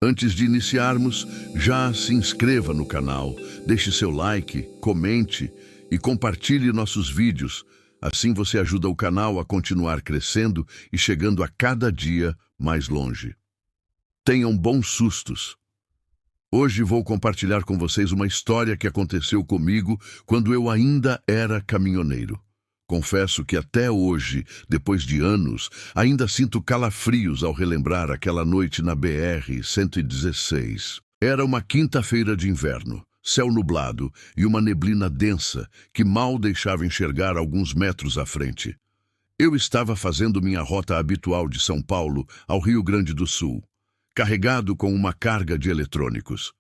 Antes de iniciarmos, já se inscreva no canal, deixe seu like, comente e compartilhe nossos vídeos. Assim você ajuda o canal a continuar crescendo e chegando a cada dia mais longe. Tenham bons sustos. Hoje vou compartilhar com vocês uma história que aconteceu comigo quando eu ainda era caminhoneiro. Confesso que até hoje, depois de anos, ainda sinto calafrios ao relembrar aquela noite na BR-116. Era uma quinta-feira de inverno, céu nublado e uma neblina densa que mal deixava enxergar alguns metros à frente. Eu estava fazendo minha rota habitual de São Paulo ao Rio Grande do Sul, carregado com uma carga de eletrônicos.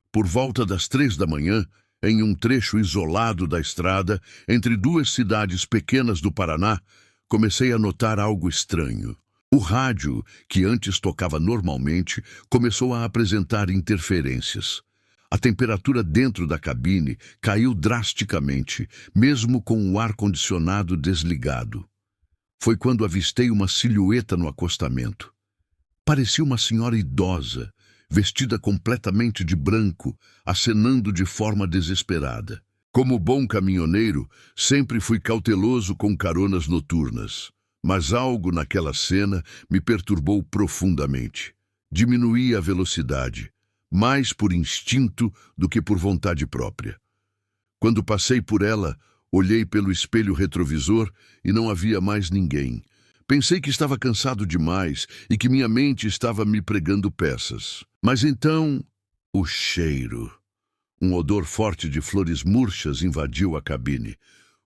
Por volta das 3 da manhã, em um trecho isolado da estrada, entre duas cidades pequenas do Paraná, comecei a notar algo estranho. O rádio, que antes tocava normalmente, começou a apresentar interferências. A temperatura dentro da cabine caiu drasticamente, mesmo com o ar-condicionado desligado. Foi quando avistei uma silhueta no acostamento. Parecia uma senhora idosa, vestida completamente de branco, acenando de forma desesperada. Como bom caminhoneiro, sempre fui cauteloso com caronas noturnas. Mas algo naquela cena me perturbou profundamente. Diminuí a velocidade, mais por instinto do que por vontade própria. Quando passei por ela, olhei pelo espelho retrovisor e não havia mais ninguém. Pensei que estava cansado demais e que minha mente estava me pregando peças. Mas então, o cheiro. Um odor forte de flores murchas invadiu a cabine.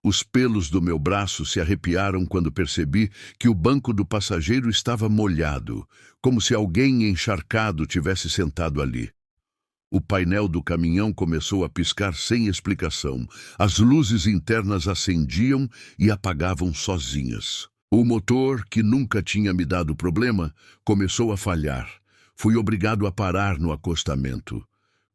Os pelos do meu braço se arrepiaram quando percebi que o banco do passageiro estava molhado, como se alguém encharcado tivesse sentado ali. O painel do caminhão começou a piscar sem explicação. As luzes internas acendiam e apagavam sozinhas. O motor, que nunca tinha me dado problema, começou a falhar. Fui obrigado a parar no acostamento.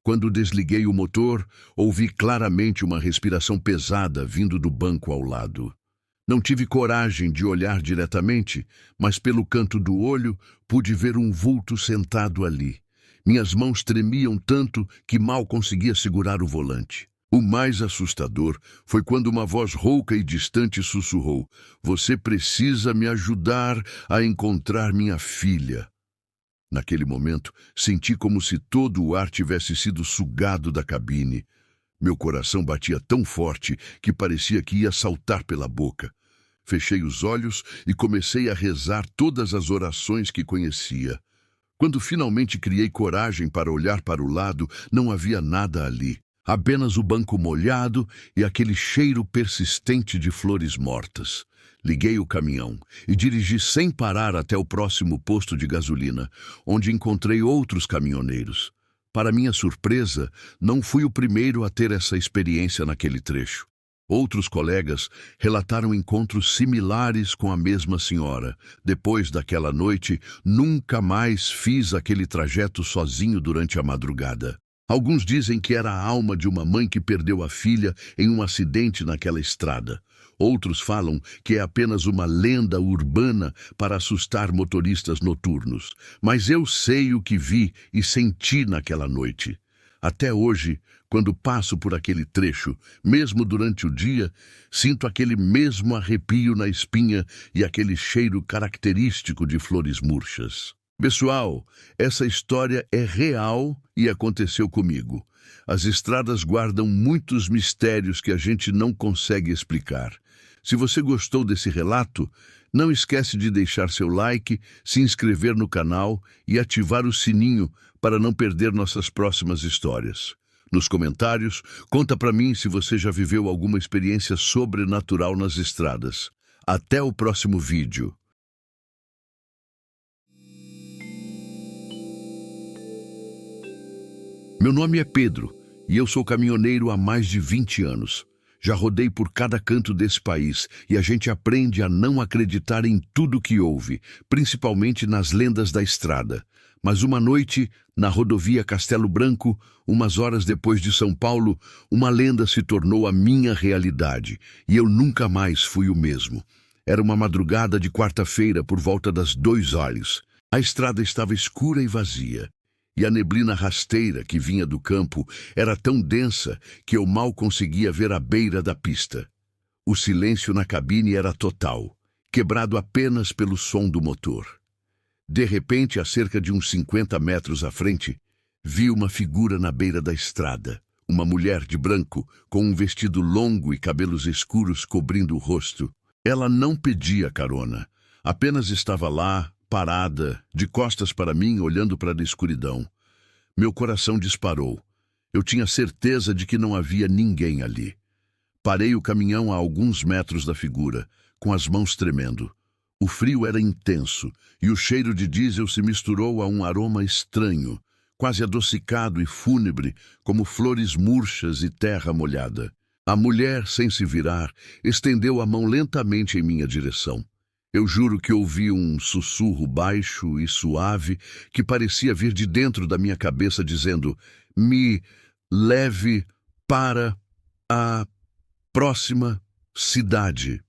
Quando desliguei o motor, ouvi claramente uma respiração pesada vindo do banco ao lado. Não tive coragem de olhar diretamente, mas pelo canto do olho pude ver um vulto sentado ali. Minhas mãos tremiam tanto que mal conseguia segurar o volante. O mais assustador foi quando uma voz rouca e distante sussurrou: "Você precisa me ajudar a encontrar minha filha." Naquele momento, senti como se todo o ar tivesse sido sugado da cabine. Meu coração batia tão forte que parecia que ia saltar pela boca. Fechei os olhos e comecei a rezar todas as orações que conhecia. Quando finalmente criei coragem para olhar para o lado, não havia nada ali. Apenas o banco molhado e aquele cheiro persistente de flores mortas. Liguei o caminhão e dirigi sem parar até o próximo posto de gasolina, onde encontrei outros caminhoneiros. Para minha surpresa, não fui o primeiro a ter essa experiência naquele trecho. Outros colegas relataram encontros similares com a mesma senhora. Depois daquela noite, nunca mais fiz aquele trajeto sozinho durante a madrugada. Alguns dizem que era a alma de uma mãe que perdeu a filha em um acidente naquela estrada. Outros falam que é apenas uma lenda urbana para assustar motoristas noturnos. Mas eu sei o que vi e senti naquela noite. Até hoje, quando passo por aquele trecho, mesmo durante o dia, sinto aquele mesmo arrepio na espinha e aquele cheiro característico de flores murchas. Pessoal, essa história é real e aconteceu comigo. As estradas guardam muitos mistérios que a gente não consegue explicar. Se você gostou desse relato, não esquece de deixar seu like, se inscrever no canal e ativar o sininho para não perder nossas próximas histórias. Nos comentários, conta para mim se você já viveu alguma experiência sobrenatural nas estradas. Até o próximo vídeo. Meu nome é Pedro e eu sou caminhoneiro há mais de 20 anos. Já rodei por cada canto desse país e a gente aprende a não acreditar em tudo que ouve, principalmente nas lendas da estrada. Mas uma noite, na rodovia Castelo Branco, umas horas depois de São Paulo, uma lenda se tornou a minha realidade e eu nunca mais fui o mesmo. Era uma madrugada de quarta-feira por volta das 2 horas. A estrada estava escura e vazia. E a neblina rasteira que vinha do campo era tão densa que eu mal conseguia ver a beira da pista. O silêncio na cabine era total, quebrado apenas pelo som do motor. De repente, a cerca de uns 50 metros à frente, vi uma figura na beira da estrada. Uma mulher de branco, com um vestido longo e cabelos escuros cobrindo o rosto. Ela não pedia carona, apenas estava lá, parada, de costas para mim, olhando para a escuridão. Meu coração disparou. Eu tinha certeza de que não havia ninguém ali. Parei o caminhão a alguns metros da figura, com as mãos tremendo. O frio era intenso e o cheiro de diesel se misturou a um aroma estranho, quase adocicado e fúnebre, como flores murchas e terra molhada. A mulher, sem se virar, estendeu a mão lentamente em minha direção. Eu juro que ouvi um sussurro baixo e suave que parecia vir de dentro da minha cabeça dizendo: "Me leve para a próxima cidade."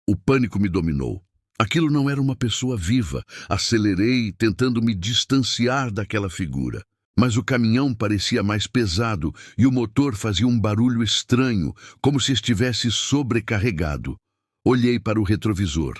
O pânico me dominou. Aquilo não era uma pessoa viva. Acelerei, tentando me distanciar daquela figura. Mas o caminhão parecia mais pesado e o motor fazia um barulho estranho, como se estivesse sobrecarregado. Olhei para o retrovisor.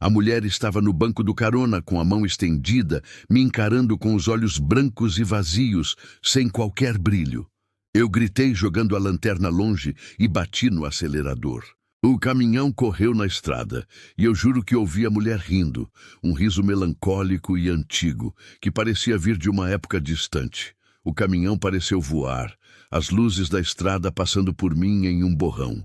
A mulher estava no banco do carona, com a mão estendida, me encarando com os olhos brancos e vazios, sem qualquer brilho. Eu gritei jogando a lanterna longe e bati no acelerador. O caminhão correu na estrada, e eu juro que ouvi a mulher rindo, um riso melancólico e antigo, que parecia vir de uma época distante. O caminhão pareceu voar, as luzes da estrada passando por mim em um borrão.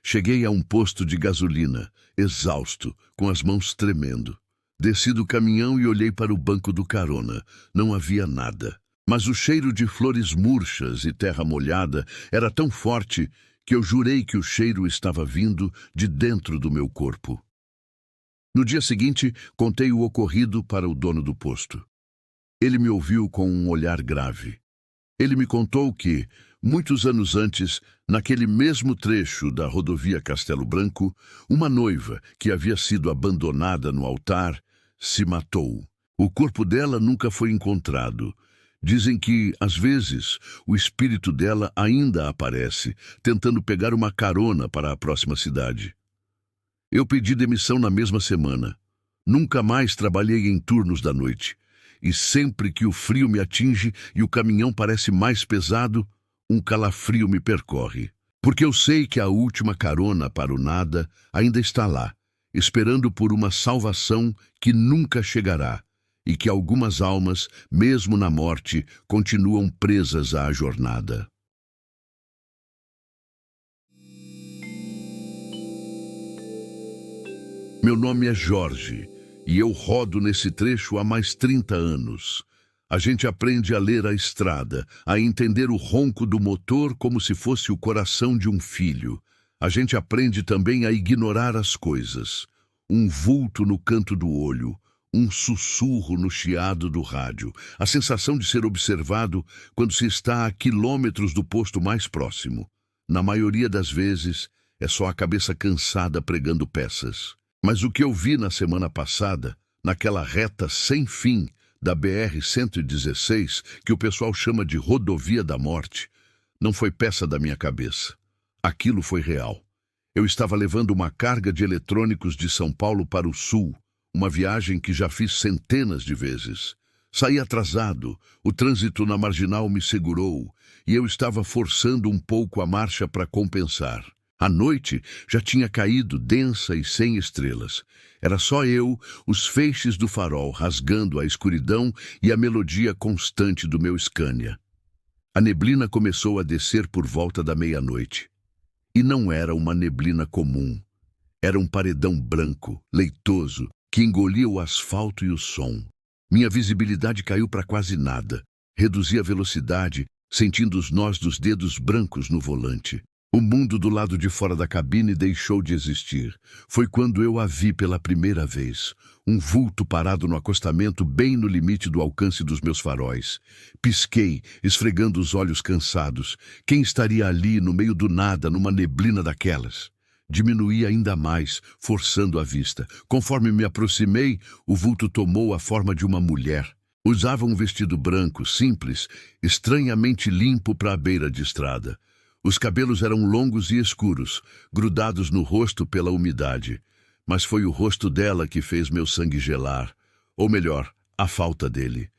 Cheguei a um posto de gasolina, exausto, com as mãos tremendo. Desci do caminhão e olhei para o banco do carona. Não havia nada. Mas o cheiro de flores murchas e terra molhada era tão forte que eu jurei que o cheiro estava vindo de dentro do meu corpo. No dia seguinte, contei o ocorrido para o dono do posto. Ele me ouviu com um olhar grave. Ele me contou que, muitos anos antes, naquele mesmo trecho da rodovia Castelo Branco, uma noiva que havia sido abandonada no altar se matou. O corpo dela nunca foi encontrado. Dizem que, às vezes, o espírito dela ainda aparece, tentando pegar uma carona para a próxima cidade. Eu pedi demissão na mesma semana. Nunca mais trabalhei em turnos da noite. E sempre que o frio me atinge e o caminhão parece mais pesado, um calafrio me percorre. Porque eu sei que a última carona para o nada ainda está lá, esperando por uma salvação que nunca chegará. E que algumas almas, mesmo na morte, continuam presas à jornada. Meu nome é Jorge, e eu rodo nesse trecho há mais 30 anos. A gente aprende a ler a estrada, a entender o ronco do motor como se fosse o coração de um filho. A gente aprende também a ignorar as coisas. Um vulto no canto do olho, um sussurro no chiado do rádio, a sensação de ser observado quando se está a quilômetros do posto mais próximo. Na maioria das vezes, é só a cabeça cansada pregando peças. Mas o que eu vi na semana passada, naquela reta sem fim da BR-116, que o pessoal chama de Rodovia da Morte, não foi peça da minha cabeça. Aquilo foi real. Eu estava levando uma carga de eletrônicos de São Paulo para o sul, uma viagem que já fiz centenas de vezes. Saí atrasado, o trânsito na marginal me segurou e eu estava forçando um pouco a marcha para compensar. A noite já tinha caído densa e sem estrelas. Era só eu, os feixes do farol rasgando a escuridão e a melodia constante do meu Scania. A neblina começou a descer por volta da meia-noite. E não era uma neblina comum. Era um paredão branco, leitoso, que engolia o asfalto e o som. Minha visibilidade caiu para quase nada. Reduzi a velocidade, sentindo os nós dos dedos brancos no volante. O mundo do lado de fora da cabine deixou de existir. Foi quando eu a vi pela primeira vez. Um vulto parado no acostamento, bem no limite do alcance dos meus faróis. Pisquei, esfregando os olhos cansados. Quem estaria ali, no meio do nada, numa neblina daquelas? Diminuí ainda mais, forçando a vista. Conforme me aproximei, o vulto tomou a forma de uma mulher. Usava um vestido branco, simples, estranhamente limpo para a beira de estrada. Os cabelos eram longos e escuros, grudados no rosto pela umidade. Mas foi o rosto dela que fez meu sangue gelar. Ou melhor, a falta dele.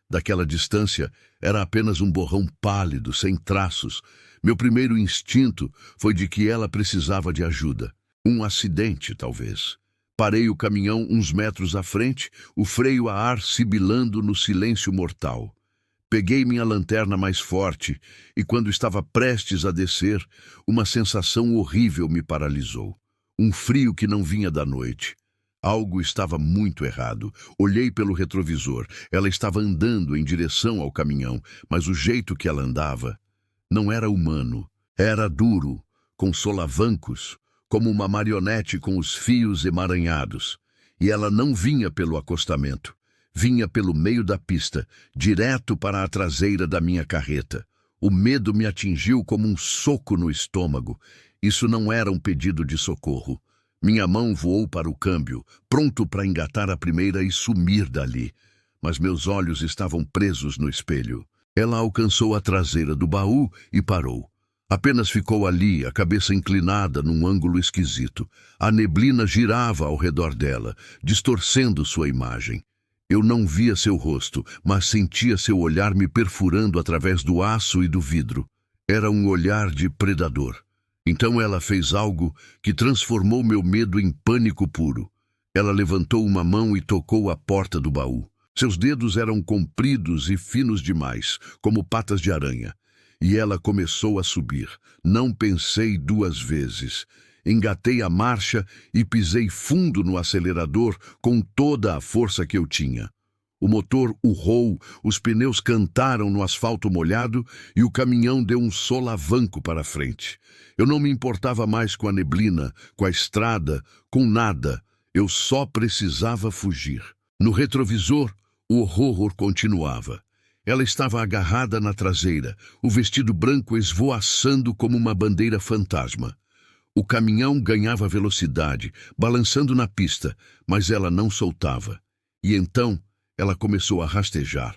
Daquela distância, era apenas um borrão pálido, sem traços. Meu primeiro instinto foi de que ela precisava de ajuda. Um acidente, talvez. Parei o caminhão uns metros à frente, o freio a ar sibilando no silêncio mortal. Peguei minha lanterna mais forte e, quando estava prestes a descer, uma sensação horrível me paralisou. Um frio que não vinha da noite. Algo estava muito errado. Olhei pelo retrovisor. Ela estava andando em direção ao caminhão, mas o jeito que ela andava não era humano. Era duro, com solavancos, como uma marionete com os fios emaranhados. E ela não vinha pelo acostamento. Vinha pelo meio da pista, direto para a traseira da minha carreta. O medo me atingiu como um soco no estômago. Isso não era um pedido de socorro. Minha mão voou para o câmbio, pronto para engatar a primeira e sumir dali. Mas meus olhos estavam presos no espelho. Ela alcançou a traseira do baú e parou. Apenas ficou ali, a cabeça inclinada num ângulo esquisito. A neblina girava ao redor dela, distorcendo sua imagem. Eu não via seu rosto, mas sentia seu olhar me perfurando através do aço e do vidro. Era um olhar de predador. Então ela fez algo que transformou meu medo em pânico puro. Ela levantou uma mão e tocou a porta do baú. Seus dedos eram compridos e finos demais, como patas de aranha. E ela começou a subir. Não pensei duas vezes. Engatei a marcha e pisei fundo no acelerador com toda a força que eu tinha. O motor urrou, os pneus cantaram no asfalto molhado e o caminhão deu um solavanco para frente. Eu não me importava mais com a neblina, com a estrada, com nada. Eu só precisava fugir. No retrovisor, o horror continuava. Ela estava agarrada na traseira, o vestido branco esvoaçando como uma bandeira fantasma. O caminhão ganhava velocidade, balançando na pista, mas ela não soltava. E então ela começou a rastejar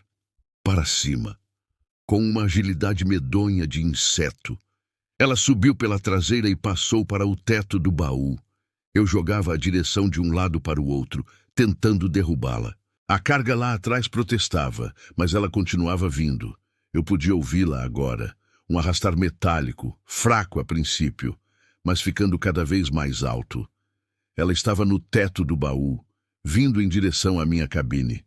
para cima, com uma agilidade medonha de inseto. Ela subiu pela traseira e passou para o teto do baú. Eu jogava a direção de um lado para o outro, tentando derrubá-la. A carga lá atrás protestava, mas ela continuava vindo. Eu podia ouvi-la agora, um arrastar metálico, fraco a princípio, mas ficando cada vez mais alto. Ela estava no teto do baú, vindo em direção à minha cabine.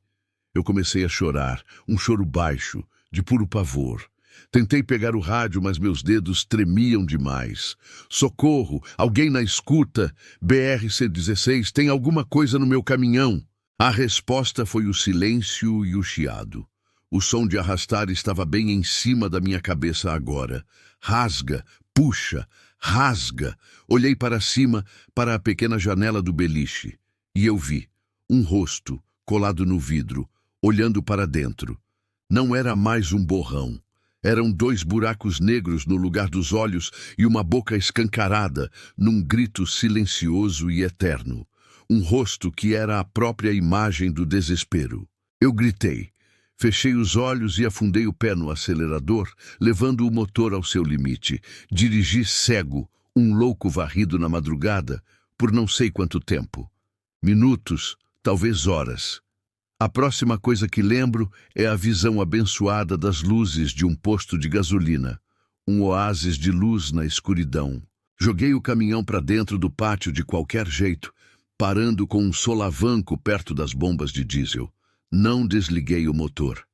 Eu comecei a chorar, um choro baixo, de puro pavor. Tentei pegar o rádio, mas meus dedos tremiam demais. Socorro! Alguém na escuta! BR-116, tem alguma coisa no meu caminhão! A resposta foi o silêncio e o chiado. O som de arrastar estava bem em cima da minha cabeça agora. Rasga, puxa, rasga. Olhei para cima, para a pequena janela do beliche, e eu vi um rosto colado no vidro, olhando para dentro. Não era mais um borrão. Eram 2 buracos negros no lugar dos olhos e uma boca escancarada, num grito silencioso e eterno. Um rosto que era a própria imagem do desespero. Eu gritei. Fechei os olhos e afundei o pé no acelerador, levando o motor ao seu limite. Dirigi cego, um louco varrido na madrugada, por não sei quanto tempo. Minutos, talvez horas. A próxima coisa que lembro é a visão abençoada das luzes de um posto de gasolina. Um oásis de luz na escuridão. Joguei o caminhão para dentro do pátio de qualquer jeito, parando com um solavanco perto das bombas de diesel. Não desliguei o motor.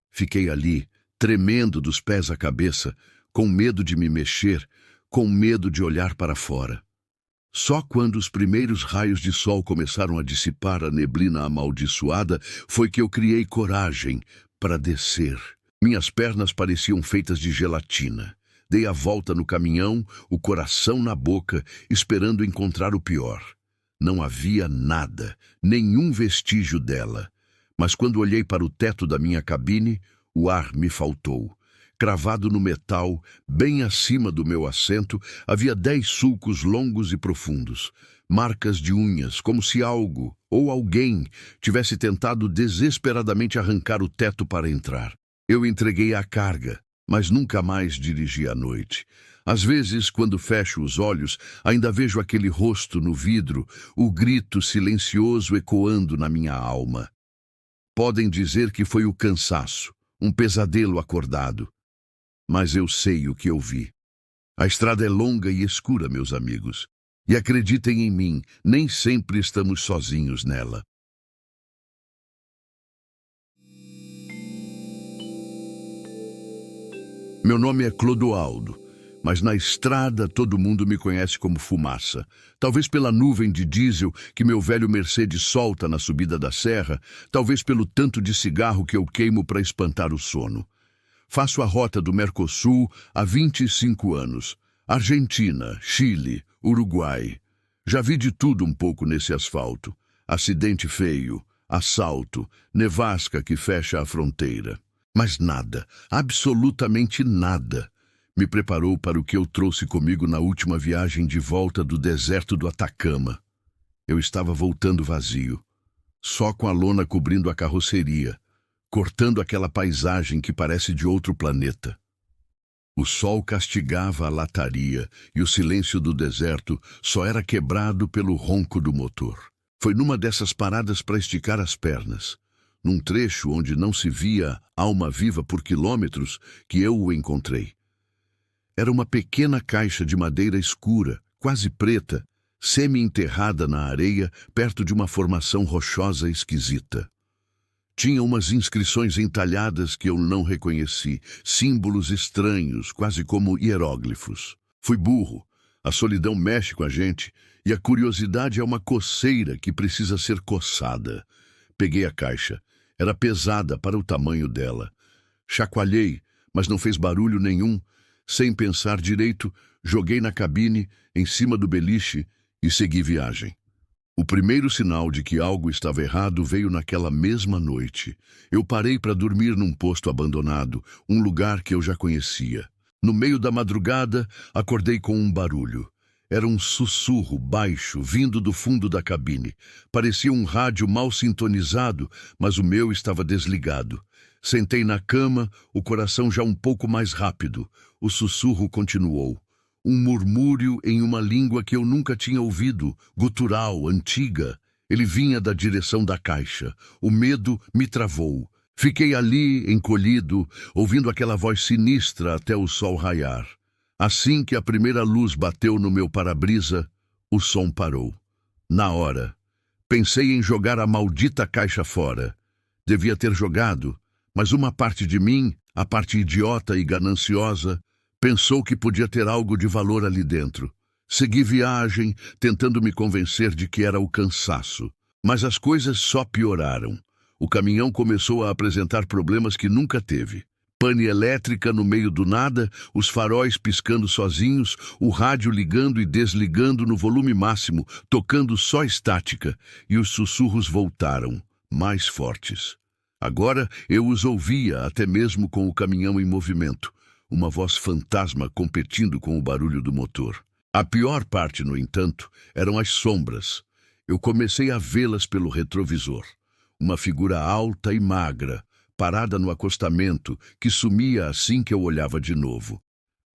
Fiquei ali, tremendo dos pés à cabeça, com medo de me mexer, com medo de olhar para fora. Só quando os primeiros raios de sol começaram a dissipar a neblina amaldiçoada foi que eu criei coragem para descer. Minhas pernas pareciam feitas de gelatina. Dei a volta no caminhão, o coração na boca, esperando encontrar o pior. Não havia nada, nenhum vestígio dela. Mas quando olhei para o teto da minha cabine, o ar me faltou. Cravado no metal, bem acima do meu assento, havia 10 sulcos longos e profundos. Marcas de unhas, como se algo ou alguém tivesse tentado desesperadamente arrancar o teto para entrar. Eu entreguei a carga, mas nunca mais dirigi à noite. Às vezes, quando fecho os olhos, ainda vejo aquele rosto no vidro, o grito silencioso ecoando na minha alma. Podem dizer que foi o cansaço, um pesadelo acordado. Mas eu sei o que eu vi. A estrada é longa e escura, meus amigos. E acreditem em mim, nem sempre estamos sozinhos nela. Meu nome é Clodoaldo, mas na estrada todo mundo me conhece como Fumaça. Talvez pela nuvem de diesel que meu velho Mercedes solta na subida da serra, talvez pelo tanto de cigarro que eu queimo para espantar o sono. Faço a rota do Mercosul há 25 anos. Argentina, Chile, Uruguai. Já vi de tudo um pouco nesse asfalto. Acidente feio, assalto, nevasca que fecha a fronteira. Mas nada, absolutamente nada, me preparou para o que eu trouxe comigo na última viagem de volta do deserto do Atacama. Eu estava voltando vazio, só com a lona cobrindo a carroceria, cortando aquela paisagem que parece de outro planeta. O sol castigava a lataria e o silêncio do deserto só era quebrado pelo ronco do motor. Foi numa dessas paradas para esticar as pernas, num trecho onde não se via alma viva por quilômetros, que eu o encontrei. Era uma pequena caixa de madeira escura, quase preta, semi-enterrada na areia, perto de uma formação rochosa esquisita. Tinha umas inscrições entalhadas que eu não reconheci, símbolos estranhos, quase como hieróglifos. Fui burro. A solidão mexe com a gente e a curiosidade é uma coceira que precisa ser coçada. Peguei a caixa. Era pesada para o tamanho dela. Chacoalhei, mas não fez barulho nenhum. Sem pensar direito, joguei na cabine, em cima do beliche, e segui viagem. O primeiro sinal de que algo estava errado veio naquela mesma noite. Eu parei para dormir num posto abandonado, um lugar que eu já conhecia. No meio da madrugada, acordei com um barulho. Era um sussurro baixo, vindo do fundo da cabine. Parecia um rádio mal sintonizado, mas o meu estava desligado. Sentei na cama, o coração já um pouco mais rápido. O sussurro continuou. Um murmúrio em uma língua que eu nunca tinha ouvido, gutural, antiga. Ele vinha da direção da caixa. O medo me travou. Fiquei ali, encolhido, ouvindo aquela voz sinistra até o sol raiar. Assim que a primeira luz bateu no meu para-brisa, o som parou. Na hora, pensei em jogar a maldita caixa fora. Devia ter jogado, mas uma parte de mim, a parte idiota e gananciosa, pensou que podia ter algo de valor ali dentro. Segui viagem, tentando me convencer de que era o cansaço. Mas as coisas só pioraram. O caminhão começou a apresentar problemas que nunca teve. Pane elétrica no meio do nada, os faróis piscando sozinhos, o rádio ligando e desligando no volume máximo, tocando só estática, e os sussurros voltaram, mais fortes. Agora eu os ouvia até mesmo com o caminhão em movimento, uma voz fantasma competindo com o barulho do motor. A pior parte, no entanto, eram as sombras. Eu comecei a vê-las pelo retrovisor. Uma figura alta e magra, parada no acostamento, que sumia assim que eu olhava de novo.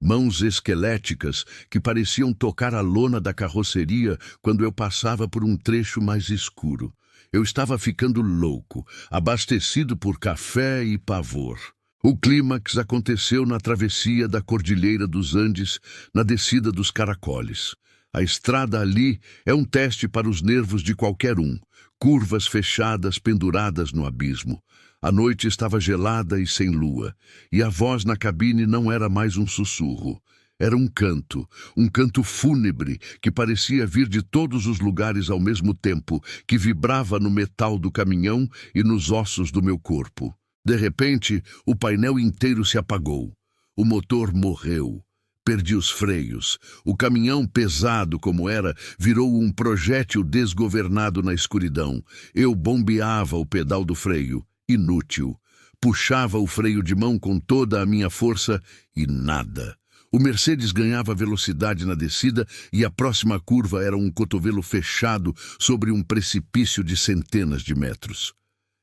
Mãos esqueléticas que pareciam tocar a lona da carroceria quando eu passava por um trecho mais escuro. Eu estava ficando louco, abastecido por café e pavor. O clímax aconteceu na travessia da Cordilheira dos Andes, na descida dos Caracoles. A estrada ali é um teste para os nervos de qualquer um. Curvas fechadas penduradas no abismo. A noite estava gelada e sem lua, e a voz na cabine não era mais um sussurro. Era um canto fúnebre que parecia vir de todos os lugares ao mesmo tempo, que vibrava no metal do caminhão e nos ossos do meu corpo. De repente, o painel inteiro se apagou. O motor morreu. Perdi os freios. O caminhão, pesado como era, virou um projétil desgovernado na escuridão. Eu bombeava o pedal do freio. Inútil. Puxava o freio de mão com toda a minha força e nada. O Mercedes ganhava velocidade na descida e a próxima curva era um cotovelo fechado sobre um precipício de centenas de metros.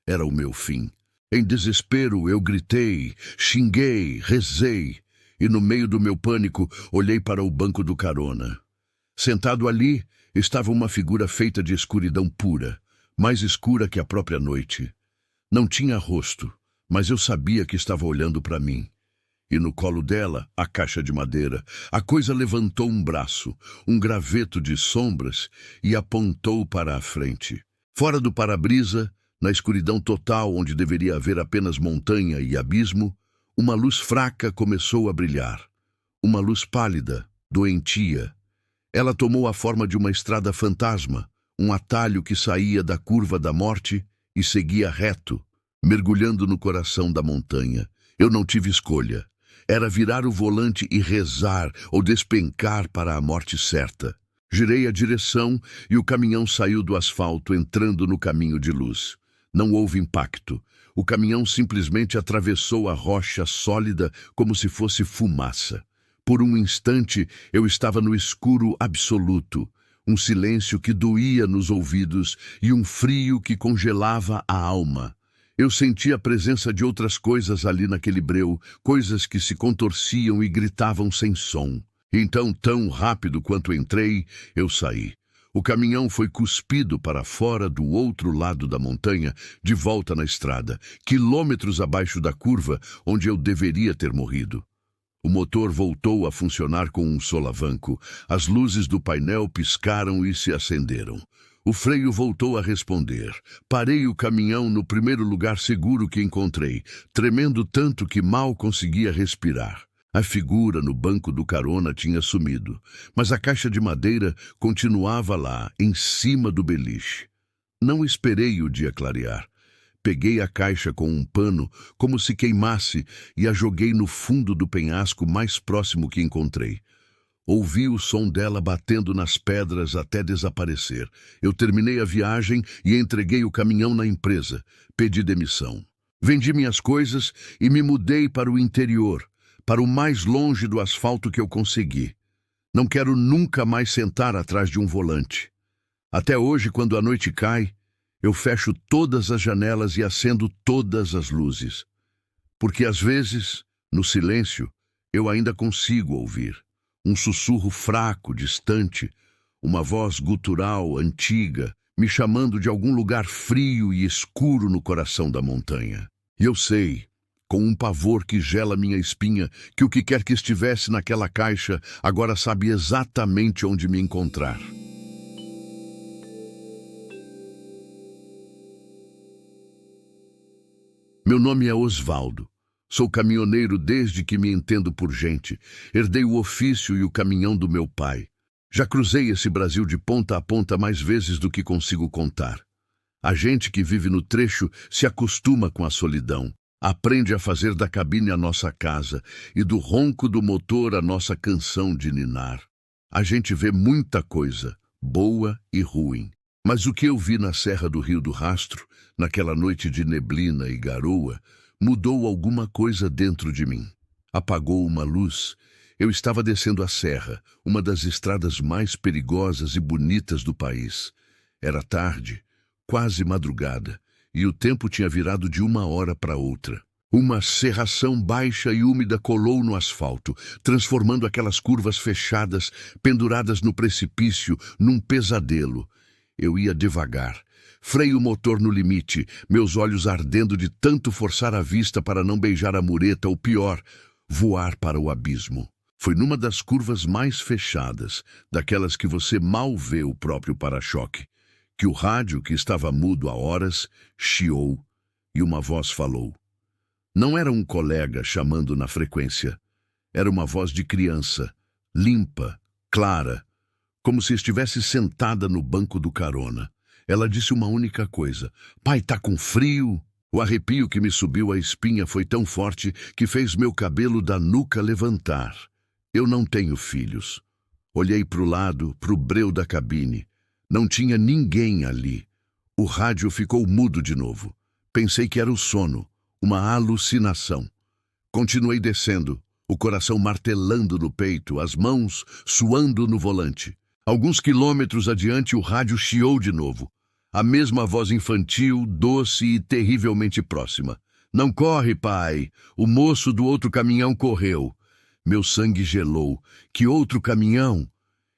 Era o meu fim. Em desespero, eu gritei, xinguei, rezei, e no meio do meu pânico, olhei para o banco do carona. Sentado ali, estava uma figura feita de escuridão pura, mais escura que a própria noite. Não tinha rosto, mas eu sabia que estava olhando para mim. E no colo dela, a caixa de madeira. A coisa levantou um braço, um graveto de sombras, e apontou para a frente. Fora do para-brisa, na escuridão total onde deveria haver apenas montanha e abismo, uma luz fraca começou a brilhar. Uma luz pálida, doentia. Ela tomou a forma de uma estrada fantasma, um atalho que saía da curva da morte e seguia reto, mergulhando no coração da montanha. Eu não tive escolha. Era virar o volante e rezar ou despencar para a morte certa. Girei a direção e o caminhão saiu do asfalto, entrando no caminho de luz. Não houve impacto. O caminhão simplesmente atravessou a rocha sólida como se fosse fumaça. Por um instante, eu estava no escuro absoluto, um silêncio que doía nos ouvidos e um frio que congelava a alma. Eu senti a presença de outras coisas ali naquele breu, coisas que se contorciam e gritavam sem som. Então, tão rápido quanto entrei, eu saí. O caminhão foi cuspido para fora do outro lado da montanha, de volta na estrada, quilômetros abaixo da curva onde eu deveria ter morrido. O motor voltou a funcionar com um solavanco. As luzes do painel piscaram e se acenderam. O freio voltou a responder. Parei o caminhão no primeiro lugar seguro que encontrei, tremendo tanto que mal conseguia respirar. A figura no banco do carona tinha sumido, mas a caixa de madeira continuava lá, em cima do beliche. Não esperei o dia clarear. Peguei a caixa com um pano, como se queimasse, e a joguei no fundo do penhasco mais próximo que encontrei. Ouvi o som dela batendo nas pedras até desaparecer. Eu terminei a viagem e entreguei o caminhão na empresa. Pedi demissão. Vendi minhas coisas e me mudei para o interior, para o mais longe do asfalto que eu consegui. Não quero nunca mais sentar atrás de um volante. Até hoje, quando a noite cai, eu fecho todas as janelas e acendo todas as luzes. Porque às vezes, no silêncio, eu ainda consigo ouvir. Um sussurro fraco, distante, uma voz gutural, antiga, me chamando de algum lugar frio e escuro no coração da montanha. E eu sei, com um pavor que gela minha espinha, que o que quer que estivesse naquela caixa agora sabe exatamente onde me encontrar. Meu nome é Osvaldo. Sou caminhoneiro desde que me entendo por gente. Herdei o ofício e o caminhão do meu pai. Já cruzei esse Brasil de ponta a ponta mais vezes do que consigo contar. A gente que vive no trecho se acostuma com a solidão. Aprende a fazer da cabine a nossa casa e do ronco do motor a nossa canção de ninar. A gente vê muita coisa, boa e ruim. Mas o que eu vi na Serra do Rio do Rastro, naquela noite de neblina e garoa, mudou alguma coisa dentro de mim. Apagou uma luz. Eu estava descendo a serra, uma das estradas mais perigosas e bonitas do país. Era tarde, quase madrugada, e o tempo tinha virado de uma hora para outra. Uma serração baixa e úmida colou no asfalto, transformando aquelas curvas fechadas, penduradas no precipício, num pesadelo. Eu ia devagar. Freio o motor no limite, meus olhos ardendo de tanto forçar a vista para não beijar a mureta, ou pior, voar para o abismo. Foi numa das curvas mais fechadas, daquelas que você mal vê o próprio para-choque, que o rádio, que estava mudo há horas, chiou e uma voz falou. Não era um colega chamando na frequência. Era uma voz de criança, limpa, clara, como se estivesse sentada no banco do carona. Ela disse uma única coisa: "Pai, tá com frio?" O arrepio que me subiu a espinha foi tão forte que fez meu cabelo da nuca levantar. Eu não tenho filhos. Olhei para o lado, para o breu da cabine. Não tinha ninguém ali. O rádio ficou mudo de novo. Pensei que era o sono, uma alucinação. Continuei descendo. o coração martelando no peito, as mãos suando no volante. Alguns quilômetros adiante, o rádio chiou de novo. A mesma voz infantil, doce e terrivelmente próxima. Não corre, pai! O moço do outro caminhão correu. Meu sangue gelou. Que outro caminhão?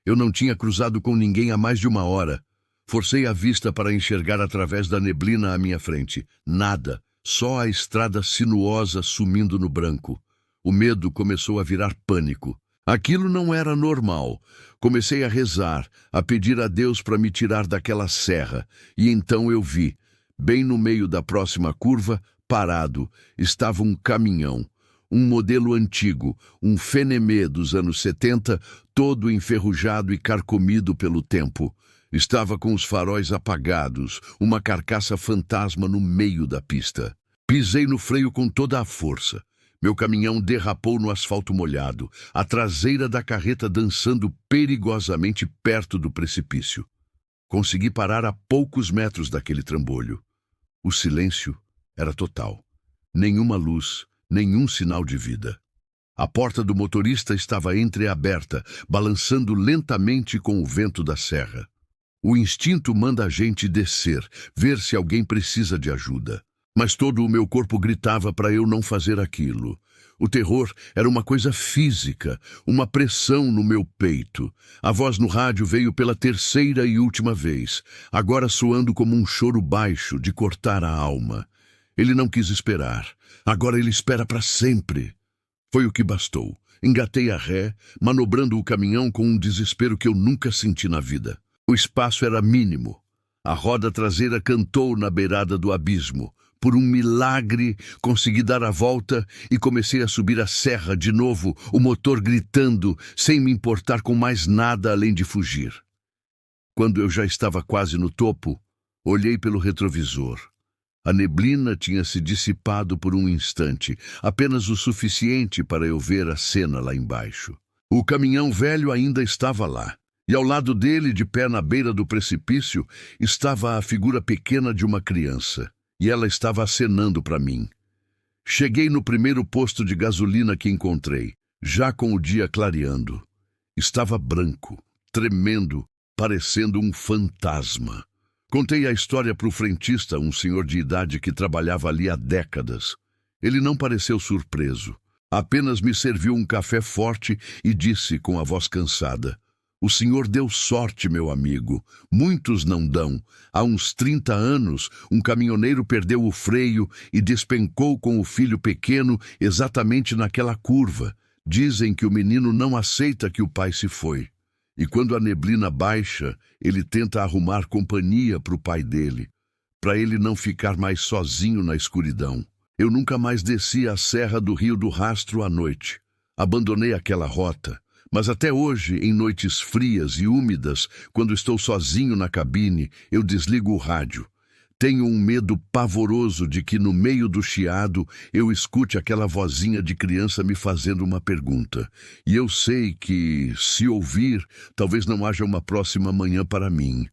Eu não tinha cruzado com ninguém há mais de 1 hora. Forcei a vista para enxergar através da neblina à minha frente. Nada, só a estrada sinuosa sumindo no branco. O medo começou a virar pânico. Aquilo não era normal. Comecei a rezar, a pedir a Deus para me tirar daquela serra. E então eu vi, bem no meio da próxima curva, parado, estava um caminhão. Um modelo antigo, um Fenemê dos anos 70, todo enferrujado e carcomido pelo tempo. Estava com os faróis apagados, uma carcaça fantasma no meio da pista. Pisei no freio com toda a força. Meu caminhão derrapou no asfalto molhado, a traseira da carreta dançando perigosamente perto do precipício. Consegui parar a poucos metros daquele trambolho. O silêncio era total. Nenhuma luz, nenhum sinal de vida. A porta do motorista estava entreaberta, balançando lentamente com o vento da serra. O instinto manda a gente descer, ver se alguém precisa de ajuda. Mas todo o meu corpo gritava para eu não fazer aquilo. O terror era uma coisa física, uma pressão no meu peito. A voz no rádio veio pela terceira e última vez, agora soando como um choro baixo de cortar a alma. Ele não quis esperar. Agora ele espera para sempre. Foi o que bastou. Engatei a ré, manobrando o caminhão com um desespero que eu nunca senti na vida. O espaço era mínimo. A roda traseira cantou na beirada do abismo. Por um milagre, consegui dar a volta e comecei a subir a serra de novo, o motor gritando, sem me importar com mais nada além de fugir. Quando eu já estava quase no topo, olhei pelo retrovisor. A neblina tinha se dissipado por um instante, apenas o suficiente para eu ver a cena lá embaixo. O caminhão velho ainda estava lá, e ao lado dele, de pé na beira do precipício, estava a figura pequena de uma criança. E ela estava acenando para mim. Cheguei no primeiro posto de gasolina que encontrei, já com o dia clareando. Estava branco, tremendo, parecendo um fantasma. Contei a história para o frentista, um senhor de idade que trabalhava ali há décadas. Ele não pareceu surpreso. Apenas me serviu um café forte e disse com a voz cansada: "O senhor deu sorte, meu amigo. Muitos não dão. Há uns 30 anos, um caminhoneiro perdeu o freio e despencou com o filho pequeno exatamente naquela curva. Dizem que o menino não aceita que o pai se foi. E quando a neblina baixa, ele tenta arrumar companhia para o pai dele, para ele não ficar mais sozinho na escuridão. Eu nunca mais desci a Serra do Rio do Rastro à noite. Abandonei aquela rota. Mas até hoje, em noites frias e úmidas, quando estou sozinho na cabine, eu desligo o rádio. Tenho um medo pavoroso de que no meio do chiado eu escute aquela vozinha de criança me fazendo uma pergunta. E eu sei que, se ouvir, talvez não haja uma próxima manhã para mim.